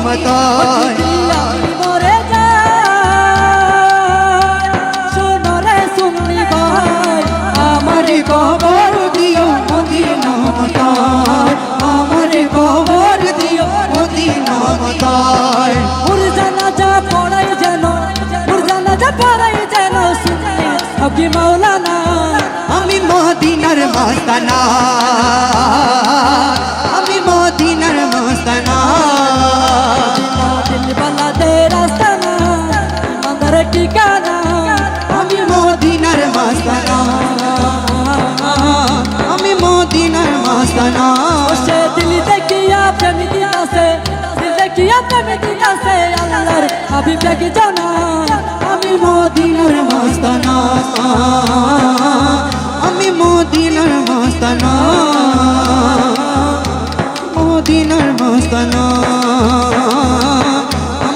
মমতায় মরে যায় শোনো রে সুন্নি ভাই আমার কবর দিও মদিনা মমতায় আমার কবর দিও মদিনা মমতায় মুরজানাজা পড়াই যেন মুরজানাজা পড়াই যেন সুন্নি হকি মাওলানা আমি মদিনার মস্তানা আমি মদিনার মস্তানা দিলওয়ালাদের আস্তানা ইমানদার ঠিকানা আমি মদিনার মস্তানা আমি মদিনার মস্তানা সে দিল দেখিয়া প্রেম দিনাছে দিল দেখিয়া প্রেম দিনাছে আল্লাহর হাবিব ডাকে জানা আমি মদিনার মস্তানা আমি মদিনার মস্তানা মদিনার মস্তানা